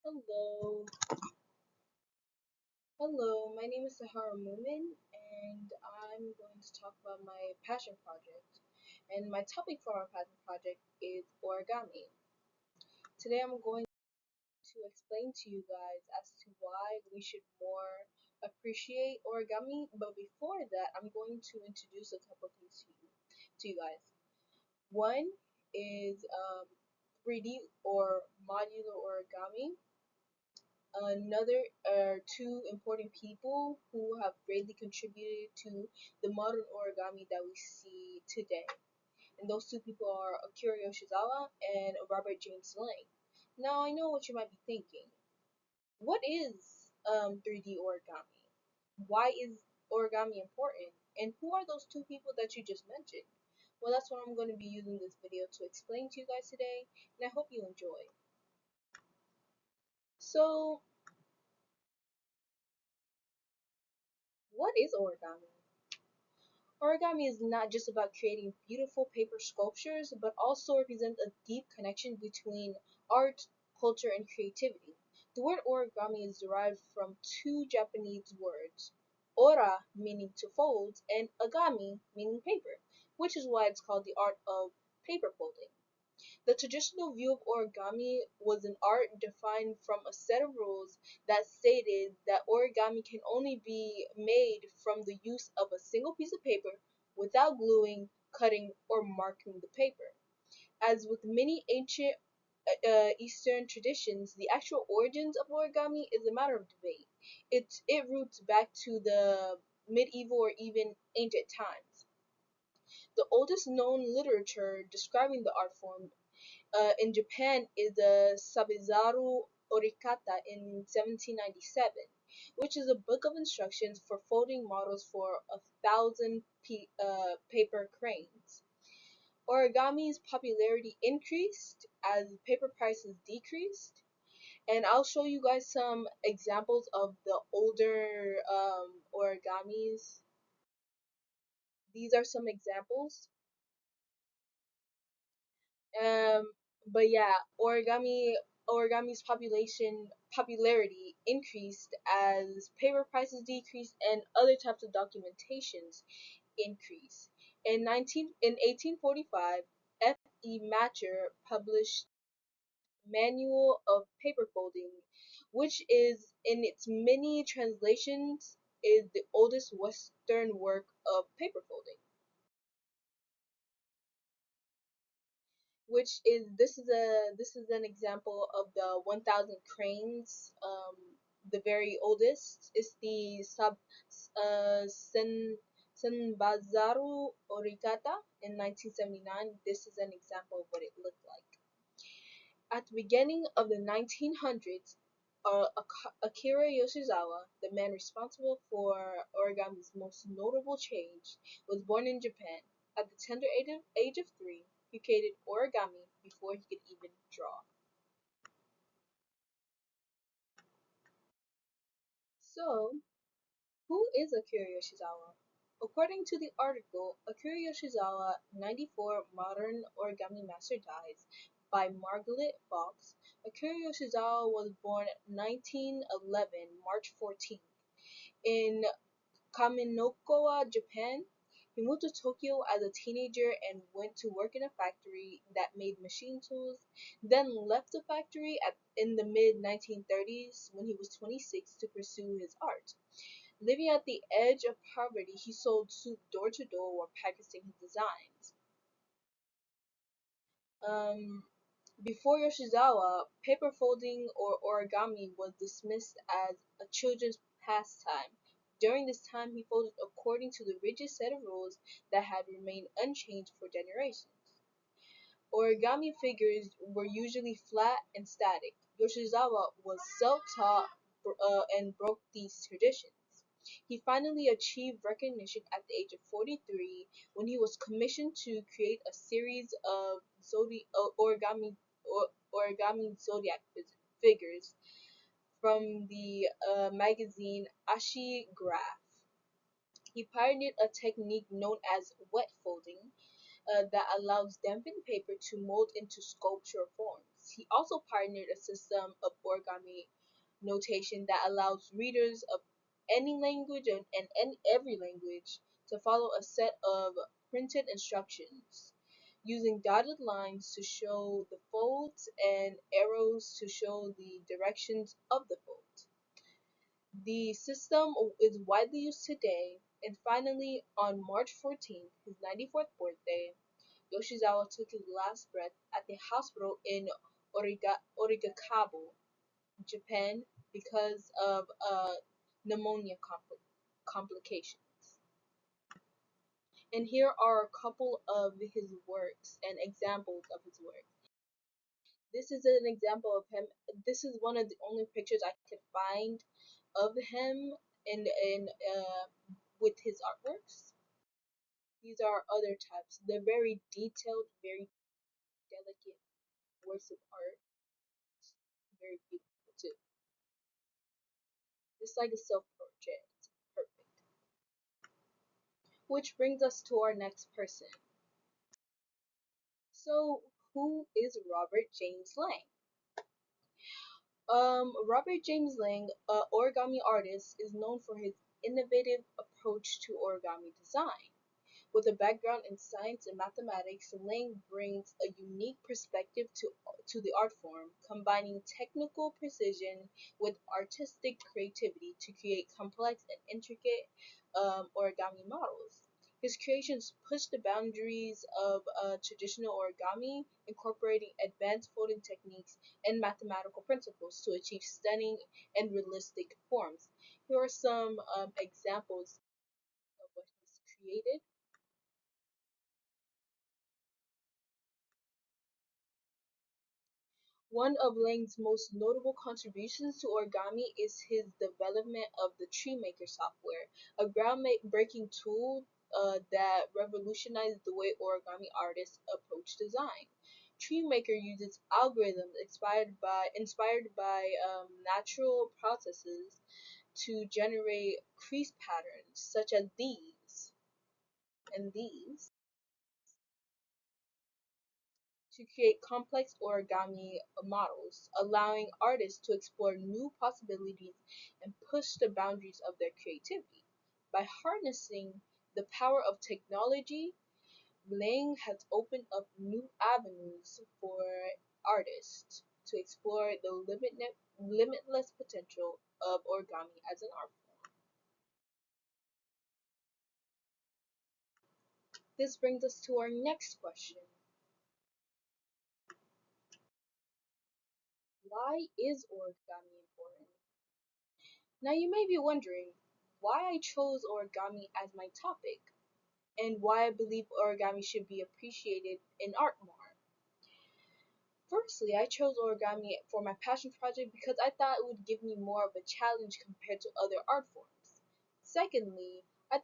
Hello, hello. My name is Sahara Moomin, and I'm going to talk about my passion project. And my topic for my passion project is origami. Today, I'm going to explain to you guys as to why we should more appreciate origami. But before that, I'm going to introduce a couple things to you guys. One is 3D or modular origami. Another are two important people who have greatly contributed to the modern origami that we see today. And those two people are Akira Yoshizawa and Robert James Lang. Now I know what you might be thinking. What is 3D origami? Why is origami important? And who are those two people that you just mentioned? Well, that's what I'm going to be using this video to explain to you guys today, and I hope you enjoy. So, what is origami? Origami is not just about creating beautiful paper sculptures, but also represents a deep connection between art, culture, and creativity. The word origami is derived from two Japanese words, ora meaning to fold and agami meaning paper, which is why it's called the art of paper folding. The traditional view of origami was an art defined from a set of rules that stated that origami can only be made from the use of a single piece of paper without gluing, cutting, or marking the paper. As with many ancient Eastern traditions, the actual origins of origami is a matter of debate. It roots back to the medieval or even ancient times. The oldest known literature describing the art form in Japan is the Sabizaru Orikata in 1797, which is a book of instructions for folding models for 1,000 paper cranes. Origami's popularity increased as paper prices decreased, and I'll show you guys some examples of the older origamis. These are some examples. Um, but yeah, origami's population popularity increased as paper prices decreased and other types of documentations increased. In 1845, F. E. Matcher published Manual of Paper Folding, which is in its many translations is the oldest Western work of paper folding. Which is this is an example of the 1,000 cranes. The very oldest is the Senbazaru Orikata in 1979. This is an example of what it looked like. At the beginning of the 1900s, Akira Yoshizawa, the man responsible for origami's most notable change, was born in Japan. At the tender age of 3, he created origami before he could even draw. So, who is Akira Yoshizawa? According to the article Akira Yoshizawa 94 Modern Origami Master Dies by Margaret Fox, Akira Yoshizawa was born 1911 March 14th in Kaminokawa, Japan. He moved to Tokyo as a teenager and went to work in a factory that made machine tools, then left the factory in the mid 1930s when he was 26 to pursue his art. Living at the edge of poverty, he sold soup door to door while practicing his designs. Um, Before Yoshizawa, paper folding or origami was dismissed as a children's pastime. During this time, he folded according to the rigid set of rules that had remained unchanged for generations. Origami figures were usually flat and static. Yoshizawa was self-taught and broke these traditions. He finally achieved recognition at the age of 43 when he was commissioned to create a series of origami zodiac figures from the magazine Ashi Graph. He pioneered a technique known as wet folding that allows dampened paper to mold into sculptural forms. He also pioneered a system of origami notation that allows readers of any language and every language to follow a set of printed instructions, using dotted lines to show the folds and arrows to show the directions of the fold. The system is widely used today, and finally, on March 14th, his 94th birthday, Yoshizawa took his last breath at the hospital in Origakabo, Japan, because of pneumonia complications. And here are a couple of his works and examples of his work. This is an example of him. This is one of the only pictures I could find of him in with his artworks. These are other types. They're very detailed, very delicate works of art. Very beautiful too. Just like a self portrait. Perfect. Which brings us to our next person. So, who is Robert James Lang? Robert James Lang, a origami artist, is known for his innovative approach to origami design. With a background in science and mathematics, Lang brings a unique perspective to the art form, combining technical precision with artistic creativity to create complex and intricate origami models. His creations push the boundaries of traditional origami, incorporating advanced folding techniques and mathematical principles to achieve stunning and realistic forms. Here are some examples of what he's created. One of Lang's most notable contributions to origami is his development of the Tree Maker software, a groundbreaking tool that revolutionized the way origami artists approach design. Tree Maker uses algorithms inspired by natural processes to generate crease patterns such as these and these to create complex origami models, allowing artists to explore new possibilities and push the boundaries of their creativity. By harnessing the power of technology, Lang has opened up new avenues for artists to explore the limitless potential of origami as an art form. This brings us to our next question. Why is origami important? Now you may be wondering why I chose origami as my topic and why I believe origami should be appreciated in art more. Firstly, I chose origami for my passion project because I thought it would give me more of a challenge compared to other art forms. Secondly, I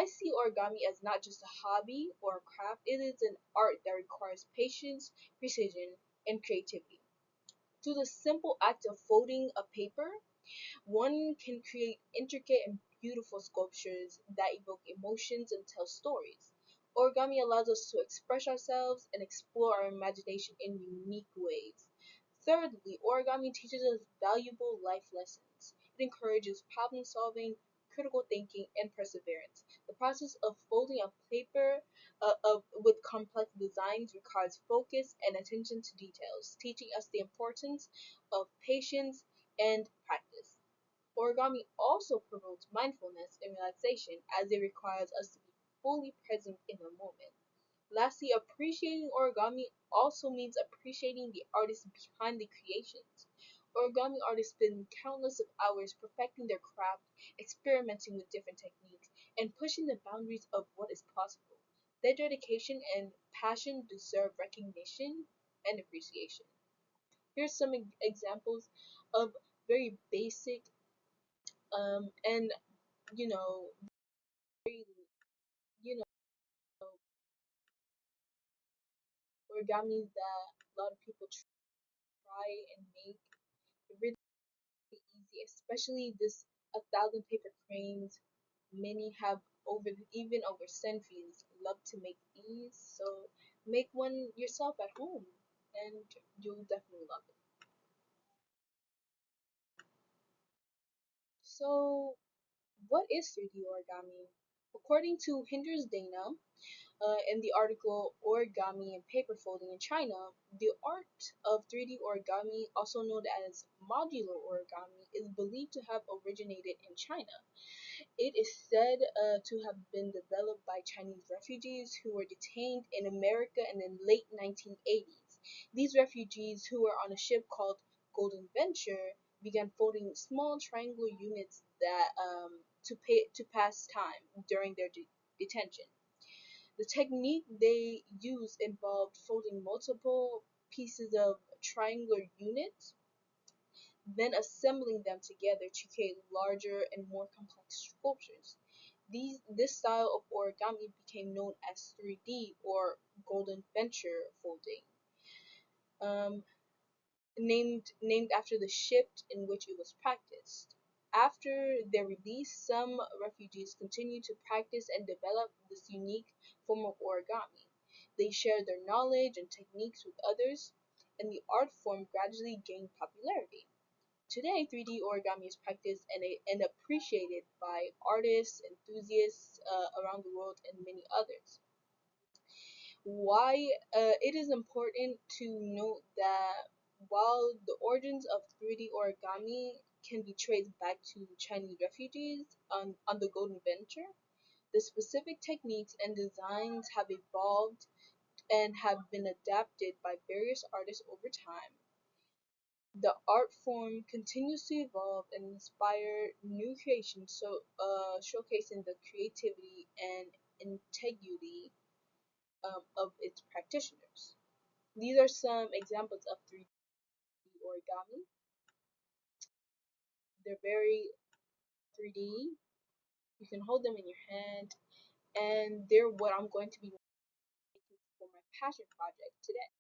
see origami as not just a hobby or a craft, it is an art that requires patience, precision, and creativity. Through the simple act of folding a paper, one can create intricate and beautiful sculptures that evoke emotions and tell stories. Origami allows us to express ourselves and explore our imagination in unique ways. Thirdly, origami teaches us valuable life lessons. It encourages problem solving, critical thinking, and perseverance. The process of folding a paper with complex designs requires focus and attention to details, teaching us the importance of patience and practice. Origami also promotes mindfulness and relaxation as it requires us to be fully present in the moment. Lastly, appreciating origami also means appreciating the artists behind the creations. Origami artists spend countless of hours perfecting their craft, experimenting with different techniques, and pushing the boundaries of what is possible. Their dedication and passion deserve recognition and appreciation. Here's some examples of very basic and you know very you know origamis that a lot of people try and make. They're really easy, especially this 1,000 paper cranes. Many have even over centuries love to make these, so make one yourself at home. and you'll definitely love it. So, what is 3D origami? According to Hinders Dana, in the article Origami and Paper Folding in China, the art of 3D origami, also known as modular origami, is believed to have originated in China. It is said to have been developed by Chinese refugees who were detained in America in the late 1980s. These refugees, who were on a ship called Golden Venture, began folding small triangular units to pass time during their detention. The technique they used involved folding multiple pieces of triangular units, then assembling them together to create larger and more complex sculptures. This style of origami became known as 3D or Golden Venture folding, um, named after the ship in which it was practiced. After their release, some refugees continued to practice and develop this unique form of origami. They shared their knowledge and techniques with others, and the art form gradually gained popularity. Today, 3D origami is practiced and appreciated by artists, enthusiasts around the world, and many others. Why it is important to note that while the origins of 3D origami can be traced back to Chinese refugees on the Golden Venture, the specific techniques and designs have evolved and have been adapted by various artists over time. The art form continues to evolve and inspire new creations, showcasing the creativity and integrity of its practitioners. These are some examples of 3D origami. They're very 3D. You can hold them in your hand, and they're what I'm going to be making for my passion project today.